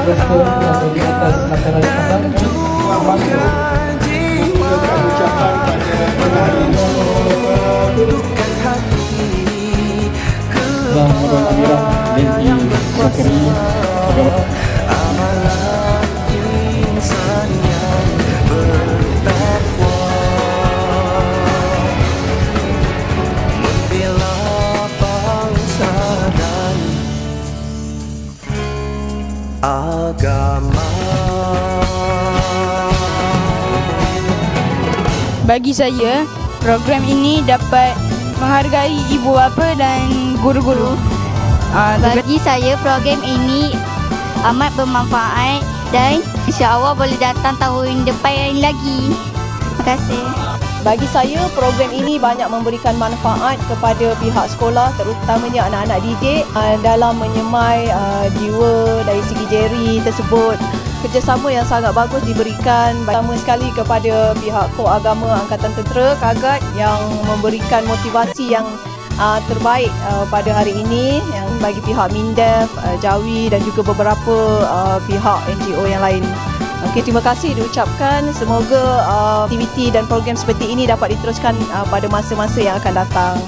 respon yang di atas makanan Abang. Dan Abang Amirah Lenti Sakri agama. Bagi saya, program ini dapat menghargai ibu bapa dan guru-guru. Bagi saya, program ini amat bermanfaat dan insya-Allah boleh datang tahun depan lagi. Terima kasih. Bagi saya, program ini banyak memberikan manfaat kepada pihak sekolah, terutamanya anak-anak didik dalam menyemai jiwa dari segi jeri tersebut. Kerjasama yang sangat bagus diberikan pertama sekali kepada pihak Kor Agama Angkatan Tentera KAGAT yang memberikan motivasi yang terbaik pada hari ini, yang bagi pihak MINDEF, JAWI dan juga beberapa pihak NGO yang lain. Okey, terima kasih diucapkan. Semoga aktiviti dan program seperti ini dapat diteruskan pada masa-masa yang akan datang.